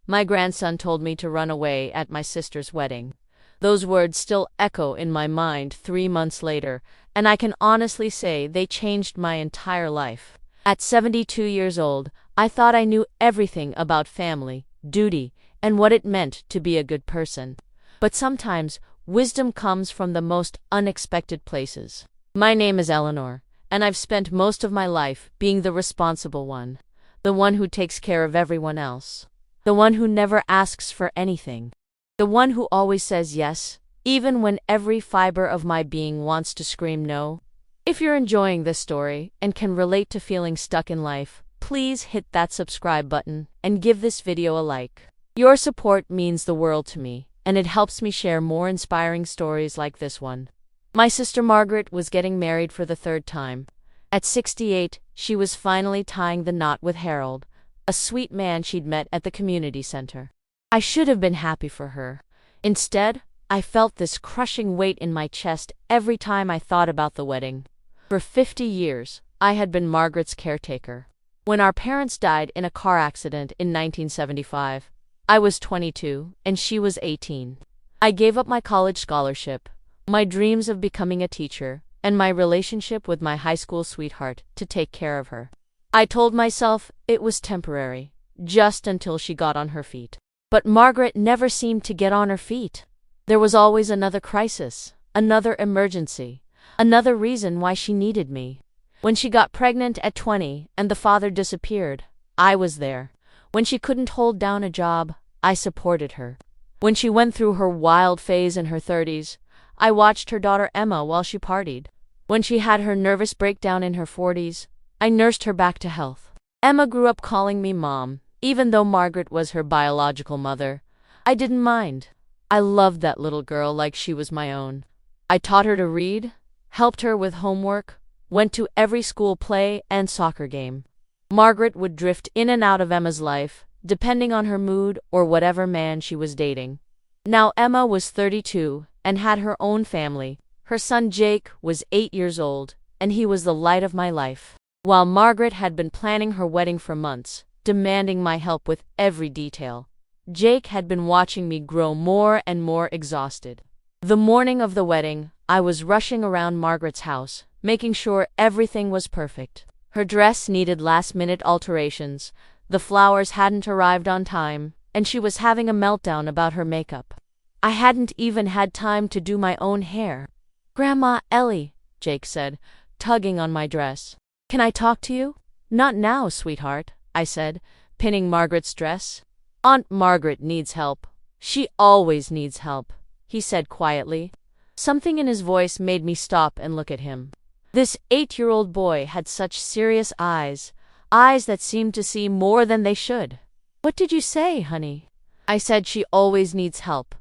my grandson told me to run away at my sister's wedding. Those words still echo in my mind 3 months later, and I can honestly say they changed my entire life. At 72 years old, I thought I knew everything about family, duty, and what it meant to be a good person. But sometimes, wisdom comes from the most unexpected places. My name is Eleanor, and I've spent most of my life being the responsible one, the one who takes care of everyone else, the one who never asks for anything, the one who always says yes, even when every fiber of my being wants to scream no. If you're enjoying this story and can relate to feeling stuck in life, please hit that subscribe button and give this video a like. Your support means the world to me, and it helps me share more inspiring stories like this one. My sister Margaret was getting married for the third time. At 68, she was finally tying the knot with Harold, a sweet man she'd met at the community center. I should have been happy for her. Instead, I felt this crushing weight in my chest every time I thought about the wedding. For 50 years, I had been Margaret's caretaker. When our parents died in a car accident in 1975, I was 22 and she was 18. I gave up my college scholarship, my dreams of becoming a teacher, and my relationship with my high school sweetheart to take care of her. I told myself it was temporary, just until she got on her feet. But Margaret never seemed to get on her feet. There was always another crisis, another emergency, another reason why she needed me. When she got pregnant at 20 and the father disappeared, I was there. When she couldn't hold down a job, I supported her. When she went through her wild phase in her 30s, I watched her daughter Emma while she partied. When she had her nervous breakdown in her 40s, I nursed her back to health. Emma grew up calling me Mom, even though Margaret was her biological mother. I didn't mind. I loved that little girl like she was my own. I taught her to read, helped her with homework, went to every school play and soccer game. Margaret would drift in and out of Emma's life, depending on her mood or whatever man she was dating. Now Emma was 32 and had her own family. Her son Jake was 8 years old, and he was the light of my life. While Margaret had been planning her wedding for months, demanding my help with every detail, Jake had been watching me grow more and more exhausted. The morning of the wedding, I was rushing around Margaret's house, making sure everything was perfect. Her dress needed last-minute alterations, the flowers hadn't arrived on time, and she was having a meltdown about her makeup. I hadn't even had time to do my own hair. "Grandma Ellie," Jake said, tugging on my dress. "Can I talk to you?" "Not now, sweetheart," I said, pinning Margaret's dress. "Aunt Margaret needs help. She always needs help," he said quietly. Something in his voice made me stop and look at him. This 8-year-old boy had such serious eyes, eyes that seemed to see more than they should. "What did you say, honey?" I said she always needs help,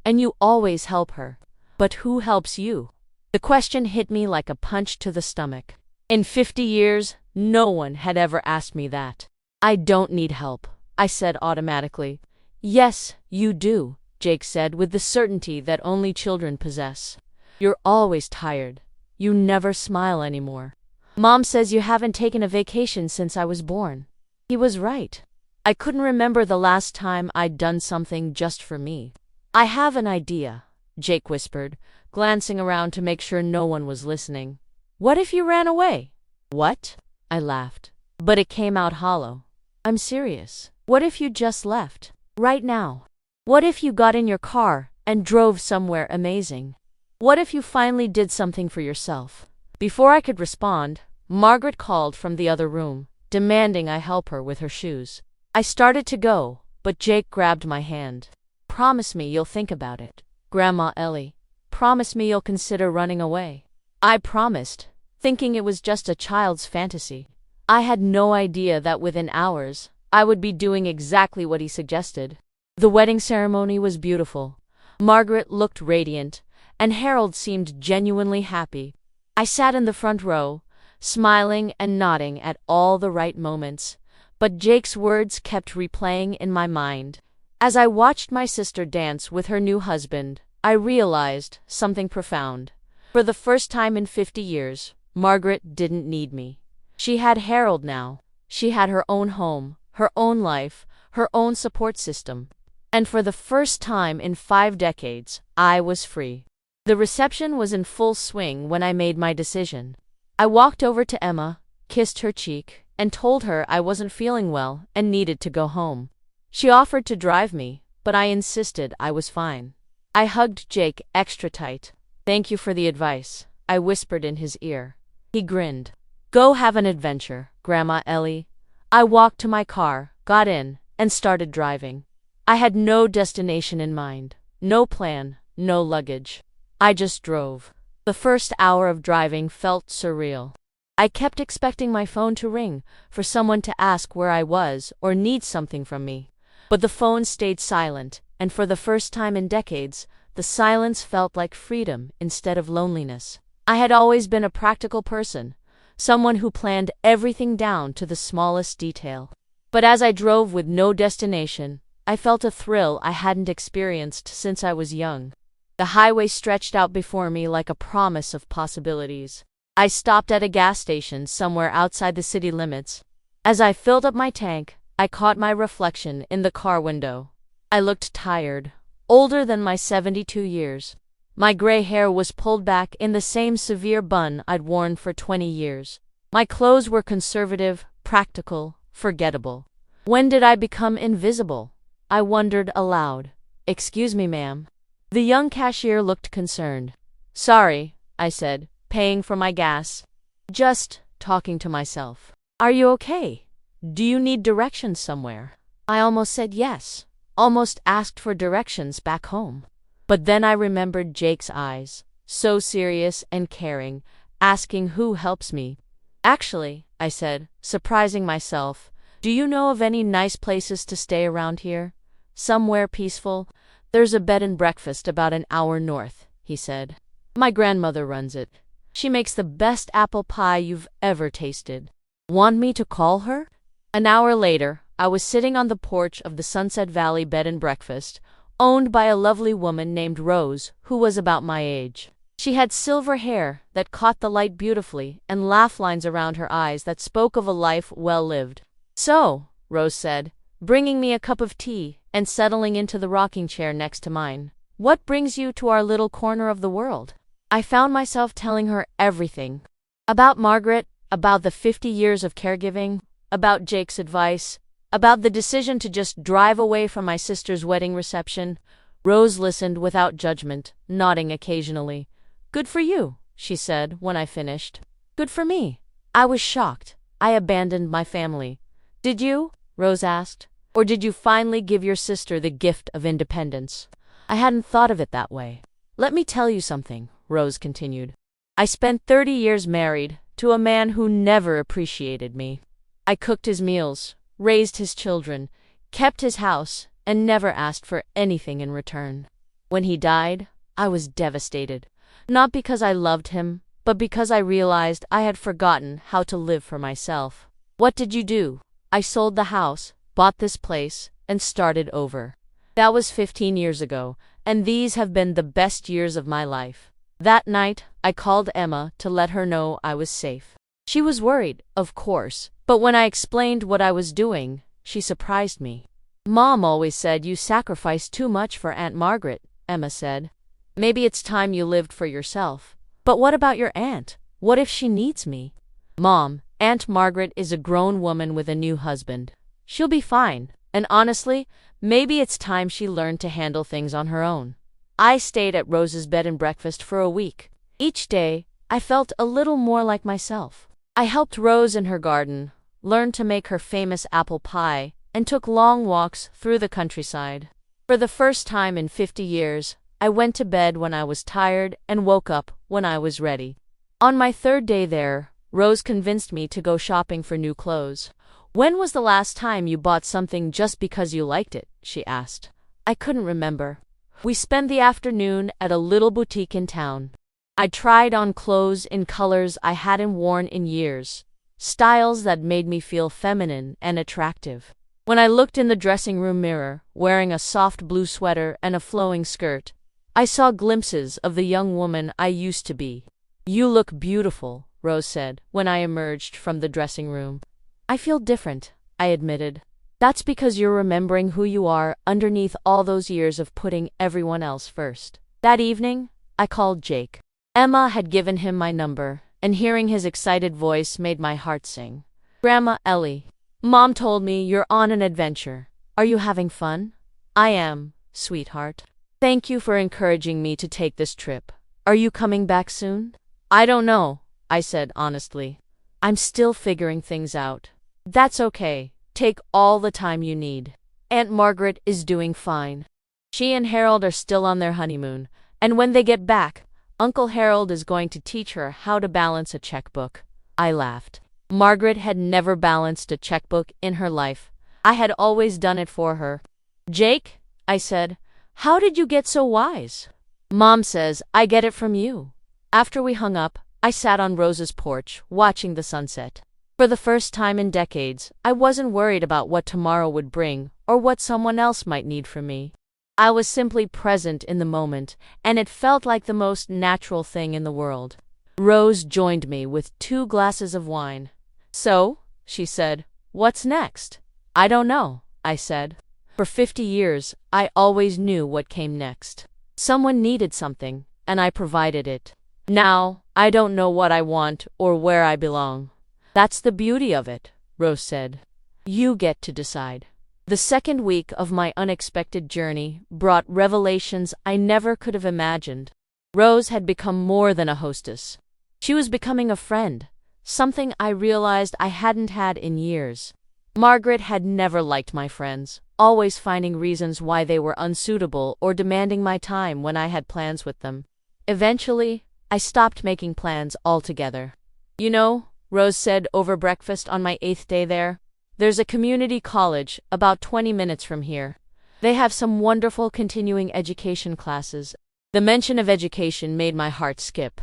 and you always help her. But who helps you? The question hit me like a punch to the stomach. In 50 years, no one had ever asked me that. "I don't need help," I said automatically. "Yes, you do," Jake said with the certainty that only children possess. "You're always tired. You never smile anymore. Mom says you haven't taken a vacation since I was born." He was right. I couldn't remember the last time I'd done something just for me. "I have an idea," Jake whispered, glancing around to make sure no one was listening. "What if you ran away?" "What?" I laughed. But it came out hollow. "I'm serious. What if you just left? Right now? What if you got in your car and drove somewhere amazing? What if you finally did something for yourself?" Before I could respond, Margaret called from the other room, demanding I help her with her shoes. I started to go, but Jake grabbed my hand. "Promise me you'll think about it, Grandma Ellie. Promise me you'll consider running away." I promised, thinking it was just a child's fantasy. I had no idea that within hours, I would be doing exactly what he suggested. The wedding ceremony was beautiful. Margaret looked radiant, and Harold seemed genuinely happy. I sat in the front row, smiling and nodding at all the right moments, but Jake's words kept replaying in my mind. As I watched my sister dance with her new husband, I realized something profound. For the first time in 50 years, Margaret didn't need me. She had Harold now. She had her own home, her own life, her own support system. And for the first time in 5 decades, I was free. The reception was in full swing when I made my decision. I walked over to Emma, kissed her cheek, and told her I wasn't feeling well and needed to go home. She offered to drive me, but I insisted I was fine. I hugged Jake extra tight. "Thank you for the advice," I whispered in his ear. He grinned. "Go have an adventure, Grandma Ellie." I walked to my car, got in, and started driving. I had no destination in mind, no plan, no luggage. I just drove. The first hour of driving felt surreal. I kept expecting my phone to ring, for someone to ask where I was or need something from me. But the phone stayed silent, and for the first time in decades, the silence felt like freedom instead of loneliness. I had always been a practical person, someone who planned everything down to the smallest detail. But as I drove with no destination, I felt a thrill I hadn't experienced since I was young. The highway stretched out before me like a promise of possibilities. I stopped at a gas station somewhere outside the city limits. As I filled up my tank, I caught my reflection in the car window. I looked tired, older than my 72 years. My gray hair was pulled back in the same severe bun I'd worn for 20 years. My clothes were conservative, practical, forgettable. When did I become invisible? I wondered aloud. "Excuse me, ma'am." The young cashier looked concerned. "Sorry," I said, paying for my gas. "Just talking to myself." "Are you okay? Do you need directions somewhere?" I almost said yes, almost asked for directions back home. But then I remembered Jake's eyes, so serious and caring, asking who helps me. "Actually," I said, surprising myself, "do you know of any nice places to stay around here? Somewhere peaceful?" "There's a bed and breakfast about an hour north," he said. "My grandmother runs it. She makes the best apple pie you've ever tasted." "Want me to call her?" An hour later, I was sitting on the porch of the Sunset Valley Bed and Breakfast, owned by a lovely woman named Rose, who was about my age. She had silver hair that caught the light beautifully and laugh lines around her eyes that spoke of a life well lived. "So," Rose said, bringing me a cup of tea and settling into the rocking chair next to mine, "what brings you to our little corner of the world?" I found myself telling her everything. About Margaret, about the 50 years of caregiving, about Jake's advice, about the decision to just drive away from my sister's wedding reception. Rose listened without judgment, nodding occasionally. "Good for you," she said when I finished. "Good for me." I was shocked. I abandoned my family. "Did you?" Rose asked. "Or did you finally give your sister the gift of independence?" I hadn't thought of it that way. "Let me tell you something," Rose continued. "I spent 30 years married to a man who never appreciated me. I cooked his meals, raised his children, kept his house, and never asked for anything in return. When he died, I was devastated. Not because I loved him, but because I realized I had forgotten how to live for myself." "What did you do?" "I sold the house, bought this place, and started over. That was 15 years ago, and these have been the best years of my life." That night, I called Emma to let her know I was safe. She was worried, of course, but when I explained what I was doing, she surprised me. "Mom always said you sacrificed too much for Aunt Margaret," Emma said. "Maybe it's time you lived for yourself. But what about your aunt? What if she needs me?" "Mom, Aunt Margaret is a grown woman with a new husband. She'll be fine, and honestly, maybe it's time she learned to handle things on her own." I stayed at Rose's bed and breakfast for a week. Each day, I felt a little more like myself. I helped Rose in her garden, learned to make her famous apple pie, and took long walks through the countryside. For the first time in 50 years, I went to bed when I was tired and woke up when I was ready. On my third day there, Rose convinced me to go shopping for new clothes. "When was the last time you bought something just because you liked it?" she asked. I couldn't remember. We spent the afternoon at a little boutique in town. I tried on clothes in colors I hadn't worn in years, styles that made me feel feminine and attractive. When I looked in the dressing room mirror, wearing a soft blue sweater and a flowing skirt, I saw glimpses of the young woman I used to be. "You look beautiful," Rose said when I emerged from the dressing room. "I feel different," I admitted. That's because you're remembering who you are underneath all those years of putting everyone else first. That evening, I called Jake. Emma had given him my number, and hearing his excited voice made my heart sing. Grandma Ellie, Mom told me you're on an adventure. Are you having fun? I am, sweetheart. Thank you for encouraging me to take this trip. Are you coming back soon? I don't know, I said honestly. I'm still figuring things out. That's okay. Take all the time you need. Aunt Margaret is doing fine. She and Harold are still on their honeymoon, and when they get back, Uncle Harold is going to teach her how to balance a checkbook. I laughed. Margaret had never balanced a checkbook in her life. I had always done it for her. Jake, I said, how did you get so wise? Mom says I get it from you. After we hung up, I sat on Rose's porch, watching the sunset. For the first time in decades, I wasn't worried about what tomorrow would bring or what someone else might need from me. I was simply present in the moment, and it felt like the most natural thing in the world. Rose joined me with 2 glasses of wine. So, she said, what's next? I don't know, I said. For 50 years, I always knew what came next. Someone needed something, and I provided it. Now, I don't know what I want or where I belong. That's the beauty of it, Rose said. You get to decide. The second week of my unexpected journey brought revelations I never could have imagined. Rose had become more than a hostess. She was becoming a friend, something I realized I hadn't had in years. Margaret had never liked my friends, always finding reasons why they were unsuitable or demanding my time when I had plans with them. Eventually, I stopped making plans altogether. You know, Rose said over breakfast on my 8th day there, there's a community college about 20 minutes from here. They have some wonderful continuing education classes. The mention of education made my heart skip.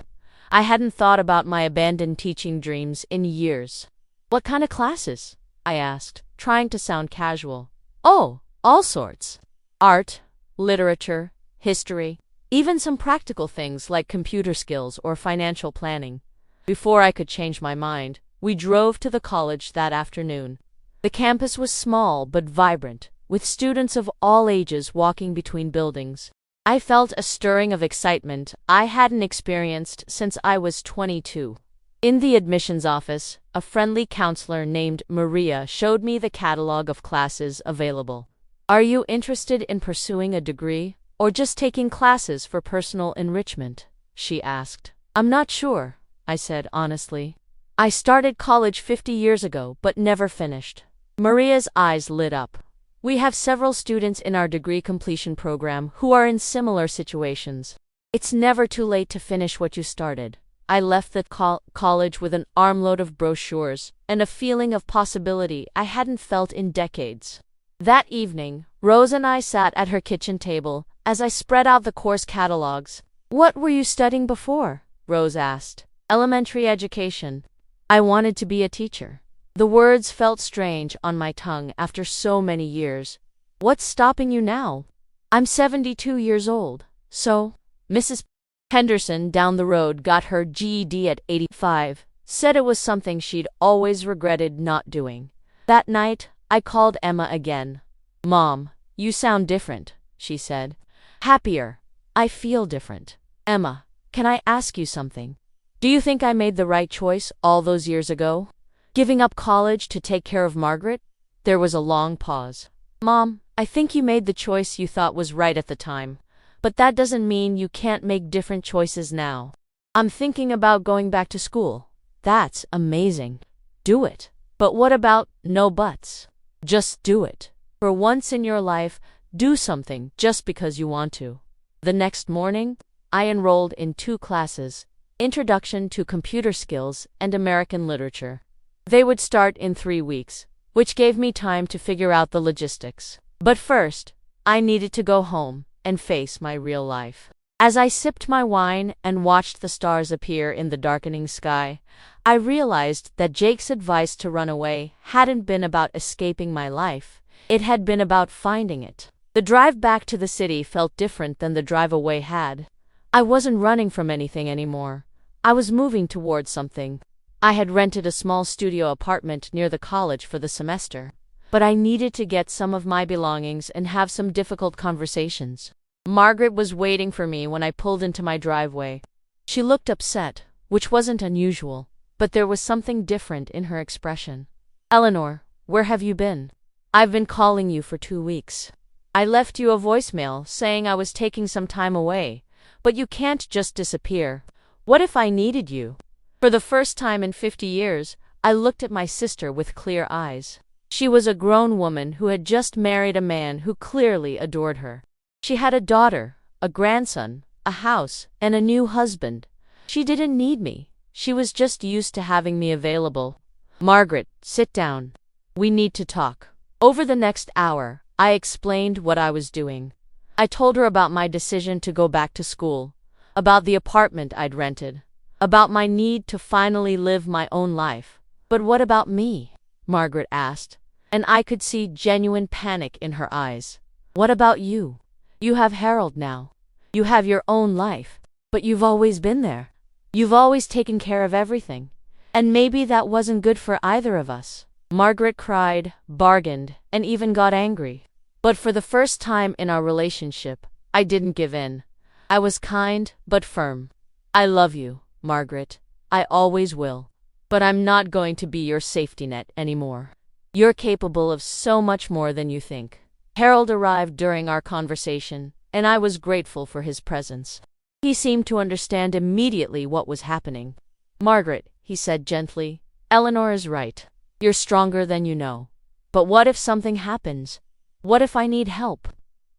I hadn't thought about my abandoned teaching dreams in years. What kind of classes? I asked, trying to sound casual. Oh, all sorts. Art, literature, history, even some practical things like computer skills or financial planning. Before I could change my mind, we drove to the college that afternoon. The campus was small but vibrant, with students of all ages walking between buildings. I felt a stirring of excitement I hadn't experienced since I was 22. In the admissions office, a friendly counselor named Maria showed me the catalog of classes available. Are you interested in pursuing a degree, or just taking classes for personal enrichment? She asked. I'm not sure, I said honestly. I started college 50 years ago but never finished. Maria's eyes lit up. We have several students in our degree completion program who are in similar situations. It's never too late to finish what you started. I left the college with an armload of brochures and a feeling of possibility I hadn't felt in decades. That evening, Rose and I sat at her kitchen table as I spread out the course catalogs. What were you studying before? Rose asked. Elementary education. I wanted to be a teacher. The words felt strange on my tongue after so many years. What's stopping you now? I'm 72 years old, so Mrs. Henderson down the road got her GED at 85, said it was something she'd always regretted not doing. That night, I called Emma again. Mom, you sound different, she said. Happier. I feel different. Emma, can I ask you something? Do you think I made the right choice all those years ago? Giving up college to take care of Margaret? There was a long pause. Mom, I think you made the choice you thought was right at the time. But that doesn't mean you can't make different choices now. I'm thinking about going back to school. That's amazing. Do it. But what about no buts? Just do it. For once in your life, do something just because you want to. The next morning, I enrolled in 2 classes, Introduction to Computer Skills and American Literature. They would start in 3 weeks, which gave me time to figure out the logistics. But first, I needed to go home and face my real life. As I sipped my wine and watched the stars appear in the darkening sky, I realized that Jake's advice to run away hadn't been about escaping my life. It had been about finding it. The drive back to the city felt different than the drive away had. I wasn't running from anything anymore. I was moving towards something. I had rented a small studio apartment near the college for the semester. but I needed to get some of my belongings and have some difficult conversations. Margaret was waiting for me when I pulled into my driveway. She looked upset, which wasn't unusual, but there was something different in her expression. "Eleanor, where have you been? I've been calling you for 2 weeks. I left you a voicemail saying I was taking some time away, but you can't just disappear. What if I needed you?" For the first time in 50 years, I looked at my sister with clear eyes. She was a grown woman who had just married a man who clearly adored her. She had a daughter, a grandson, a house, and a new husband. She didn't need me. She was just used to having me available. "Margaret, sit down. We need to talk." Over the next hour, I explained what I was doing. I told her about my decision to go back to school, about the apartment I'd rented, about my need to finally live my own life. "But what about me?" Margaret asked, and I could see genuine panic in her eyes. "What about you? You have Harold now. You have your own life, but you've always been there. You've always taken care of everything. And maybe that wasn't good for either of us." Margaret cried, bargained, and even got angry. But for the first time in our relationship, I didn't give in. I was kind, but firm. "I love you, Margaret. I always will. But I'm not going to be your safety net anymore. You're capable of so much more than you think." Harold arrived during our conversation, and I was grateful for his presence. He seemed to understand immediately what was happening. "Margaret," he said gently, "Eleanor is right. You're stronger than you know. But what if something happens? What if I need help?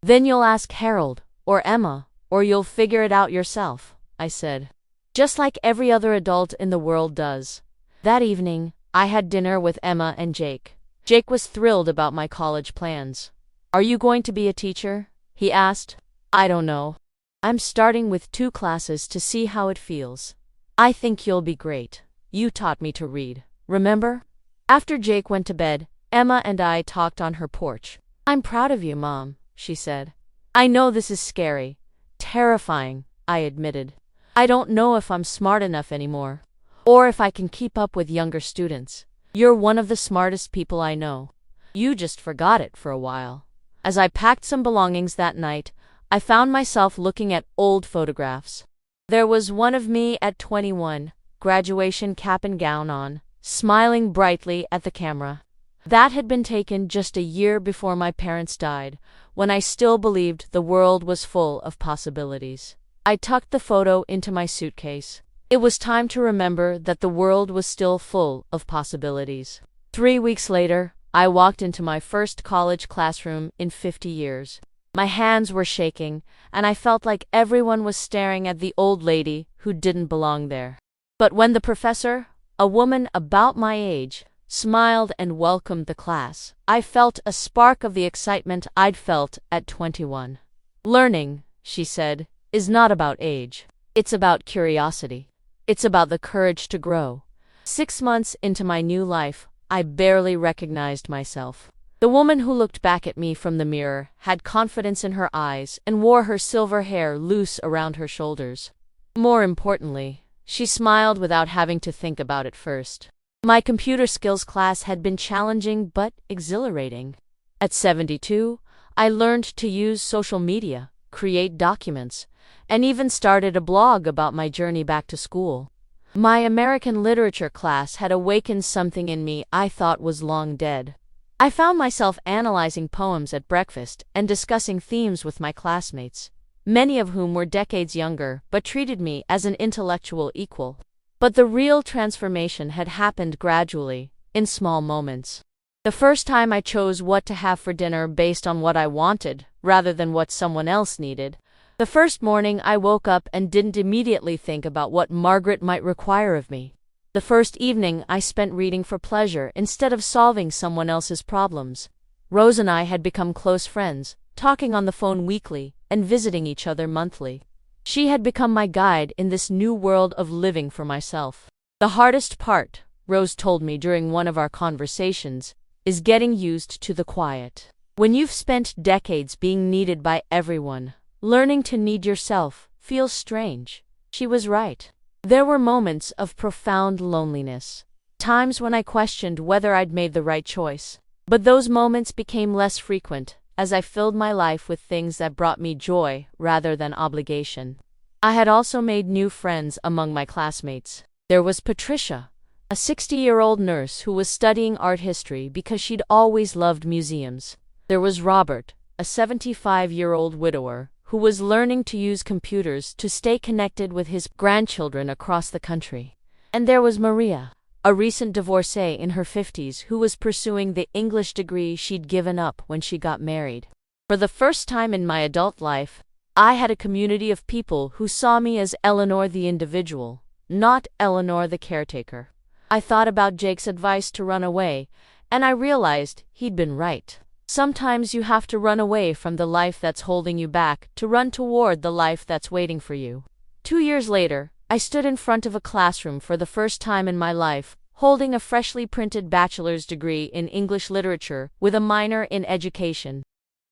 Then you'll ask Harold, or Emma, or you'll figure it out yourself," I said. "Just like every other adult in the world does." That evening, I had dinner with Emma and Jake. Jake was thrilled about my college plans. "Are you going to be a teacher?" he asked. "I don't know. I'm starting with 2 classes to see how it feels. I think you'll be great. You taught me to read, remember?" After Jake went to bed, Emma and I talked on her porch. "I'm proud of you, Mom," she said. "I know this is scary, terrifying," I admitted. "I don't know if I'm smart enough anymore, or if I can keep up with younger students. You're one of the smartest people I know. You just forgot it for a while." As I packed some belongings that night, I found myself looking at old photographs. There was one of me at 21, graduation cap and gown on, smiling brightly at the camera. That had been taken just a year before my parents died, when I still believed the world was full of possibilities. I tucked the photo into my suitcase. It was time to remember that the world was still full of possibilities. 3 weeks later, I walked into my first college classroom in 50 years. My hands were shaking, and I felt like everyone was staring at the old lady who didn't belong there. But when the professor, a woman about my age, smiled and welcomed the class, I felt a spark of the excitement I'd felt at 21. "Learning," she said, "is not about age. It's about curiosity. It's about the courage to grow." 6 months into my new life, I barely recognized myself. The woman who looked back at me from the mirror had confidence in her eyes and wore her silver hair loose around her shoulders. More importantly, she smiled without having to think about it first. My computer skills class had been challenging but exhilarating. At 72, I learned to use social media, create documents, and even started a blog about my journey back to school. My American literature class had awakened something in me I thought was long dead. I found myself analyzing poems at breakfast and discussing themes with my classmates, many of whom were decades younger but treated me as an intellectual equal. But the real transformation had happened gradually, in small moments. The first time I chose what to have for dinner based on what I wanted, rather than what someone else needed. The first morning I woke up and didn't immediately think about what Margaret might require of me. The first evening I spent reading for pleasure instead of solving someone else's problems. Rose and I had become close friends, talking on the phone weekly and visiting each other monthly. She had become my guide in this new world of living for myself. "The hardest part," Rose told me during one of our conversations, "is getting used to the quiet. When you've spent decades being needed by everyone, learning to need yourself feels strange." She was right. There were moments of profound loneliness, times when I questioned whether I'd made the right choice. But those moments became less frequent as I filled my life with things that brought me joy rather than obligation. I had also made new friends among my classmates. There was Patricia, a 60-year-old nurse who was studying art history because she'd always loved museums. There was Robert, a 75-year-old widower who was learning to use computers to stay connected with his grandchildren across the country. And there was Maria, a recent divorcee in her 50s who was pursuing the English degree she'd given up when she got married. For the first time in my adult life, I had a community of people who saw me as Eleanor the individual, not Eleanor the caretaker. I thought about Jake's advice to run away, and I realized he'd been right. Sometimes you have to run away from the life that's holding you back to run toward the life that's waiting for you. 2 years later, I stood in front of a classroom for the first time in my life, holding a freshly printed bachelor's degree in English literature with a minor in education.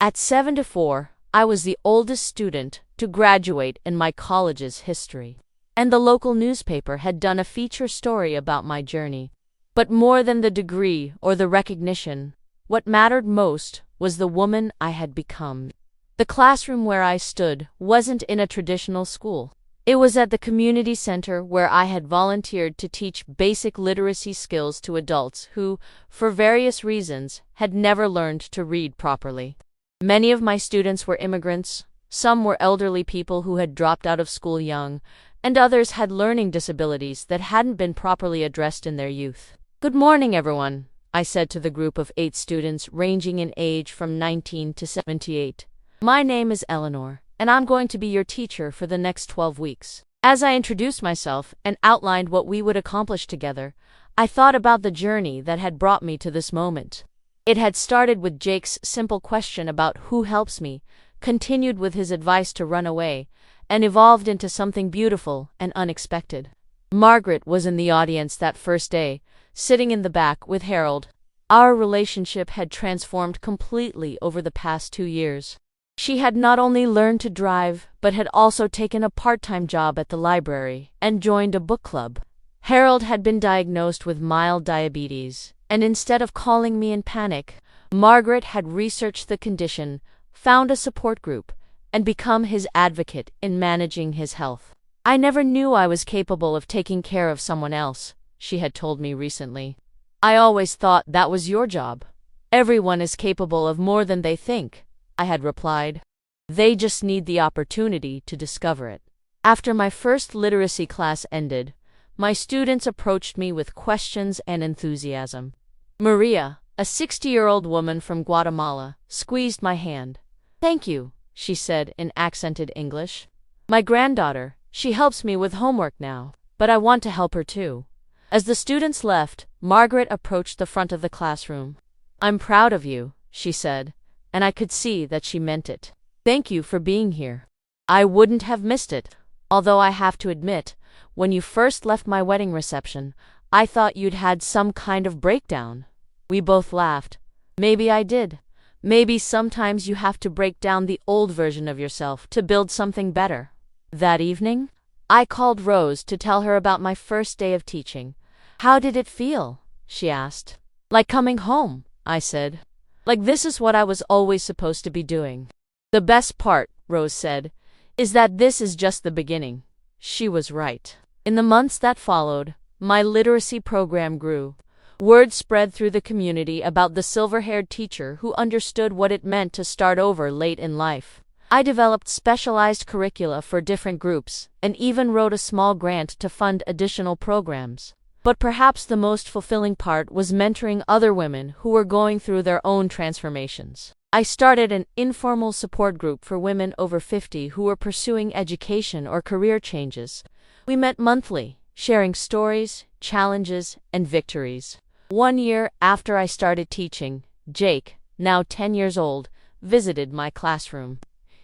At 74, I was the oldest student to graduate in my college's history, and the local newspaper had done a feature story about my journey. But more than the degree or the recognition, what mattered most was the woman I had become. The classroom where I stood wasn't in a traditional school. It was at the community center where I had volunteered to teach basic literacy skills to adults who, for various reasons, had never learned to read properly. Many of my students were immigrants, some were elderly people who had dropped out of school young, and others had learning disabilities that hadn't been properly addressed in their youth. "Good morning, everyone," I said to the group of 8 students ranging in age from 19 to 78. "My name is Eleanor, and I'm going to be your teacher for the next 12 weeks. As I introduced myself and outlined what we would accomplish together, I thought about the journey that had brought me to this moment. It had started with Jake's simple question about who helps me, continued with his advice to run away, and evolved into something beautiful and unexpected. Margaret was in the audience that first day, sitting in the back with Harold. Our relationship had transformed completely over the past 2 years. She had not only learned to drive, but had also taken a part-time job at the library and joined a book club. Harold had been diagnosed with mild diabetes, and instead of calling me in panic, Margaret had researched the condition, found a support group, and become his advocate in managing his health. "I never knew I was capable of taking care of someone else," she had told me recently. "I always thought that was your job. Everyone is capable of more than they think," I had replied. "They just need the opportunity to discover it." After my first literacy class ended, my students approached me with questions and enthusiasm. Maria, a 60-year-old woman from Guatemala, squeezed my hand. "Thank you," she said in accented English. "My granddaughter, she helps me with homework now, but I want to help her too." As the students left, Margaret approached the front of the classroom. "I'm proud of you," she said, and I could see that she meant it. "Thank you for being here. I wouldn't have missed it, although I have to admit, when you first left my wedding reception, I thought you'd had some kind of breakdown." We both laughed. Maybe I did. Maybe sometimes you have to break down the old version of yourself to build something better. That evening, I called Rose to tell her about my first day of teaching. "How did it feel?" she asked. "Like coming home," I said. "Like this is what I was always supposed to be doing." "The best part," Rose said, "is that this is just the beginning." She was right. In the months that followed, my literacy program grew. Word spread through the community about the silver-haired teacher who understood what it meant to start over late in life. I developed specialized curricula for different groups, and even wrote a small grant to fund additional programs. But perhaps the most fulfilling part was mentoring other women who were going through their own transformations. I started an informal support group for women over 50 who were pursuing education or career changes. We met monthly, sharing stories, challenges, and victories. 1 year after I started teaching, Jake, now 10 years old, visited my classroom.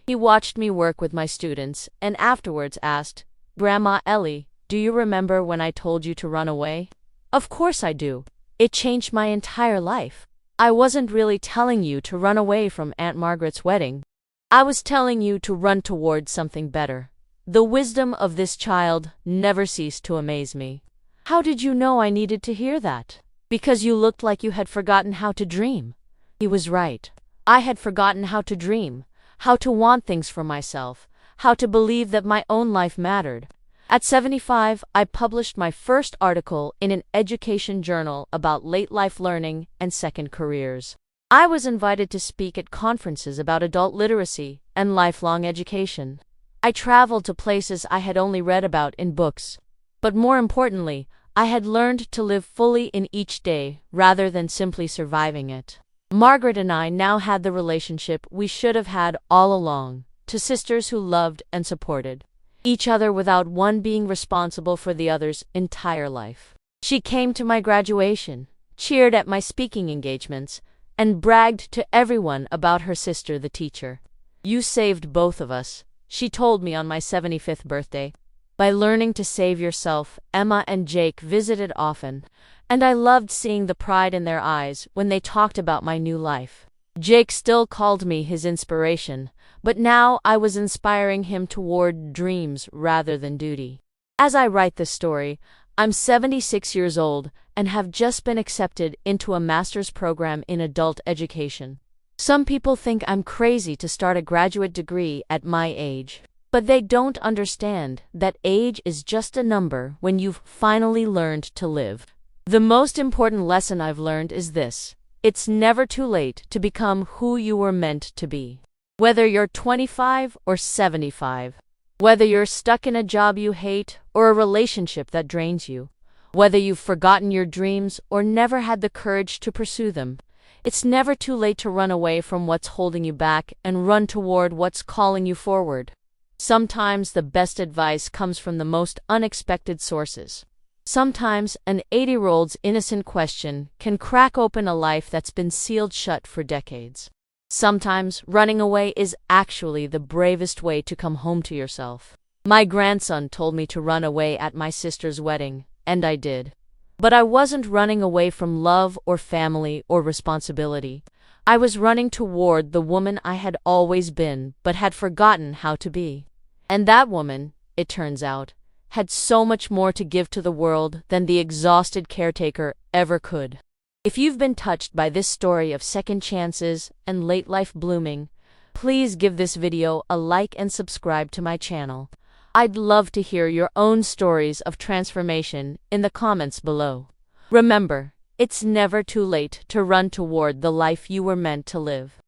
He watched me work with my students and afterwards asked, "Grandma Ellie, do you remember when I told you to run away?" "Of course I do. It changed my entire life. I wasn't really telling you to run away from Aunt Margaret's wedding. I was telling you to run towards something better." The wisdom of this child never ceased to amaze me. "How did you know I needed to hear that?" "Because you looked like you had forgotten how to dream. He was right. I had forgotten how to dream, how to want things for myself, how to believe that my own life mattered. At 75, I published my first article in an education journal about late life learning and second careers. I was invited to speak at conferences about adult literacy and lifelong education. I traveled to places I had only read about in books. But more importantly, I had learned to live fully in each day rather than simply surviving it. Margaret and I now had the relationship we should have had all along, two sisters who loved and supported each other without one being responsible for the other's entire life. She came to my graduation, cheered at my speaking engagements, and bragged to everyone about her sister, the teacher. "You saved both of us," she told me on my 75th birthday. By learning to save yourself, Emma and Jake visited often, and I loved seeing the pride in their eyes when they talked about my new life. Jake still called me his inspiration, but now I was inspiring him toward dreams rather than duty. As I write this story, I'm 76 years old and have just been accepted into a master's program in adult education. Some people think I'm crazy to start a graduate degree at my age, but they don't understand that age is just a number when you've finally learned to live. The most important lesson I've learned is this: it's never too late to become who you were meant to be. Whether you're 25 or 75, whether you're stuck in a job you hate or a relationship that drains you, whether you've forgotten your dreams or never had the courage to pursue them, it's never too late to run away from what's holding you back and run toward what's calling you forward. Sometimes the best advice comes from the most unexpected sources. Sometimes an 80-year-old's innocent question can crack open a life that's been sealed shut for decades. Sometimes running away is actually the bravest way to come home to yourself. My grandson told me to run away at my sister's wedding, and I did. But I wasn't running away from love or family or responsibility. I was running toward the woman I had always been but had forgotten how to be. And that woman, it turns out, had so much more to give to the world than the exhausted caretaker ever could. If you've been touched by this story of second chances and late life blooming, please give this video a like and subscribe to my channel. I'd love to hear your own stories of transformation in the comments below. Remember, it's never too late to run toward the life you were meant to live.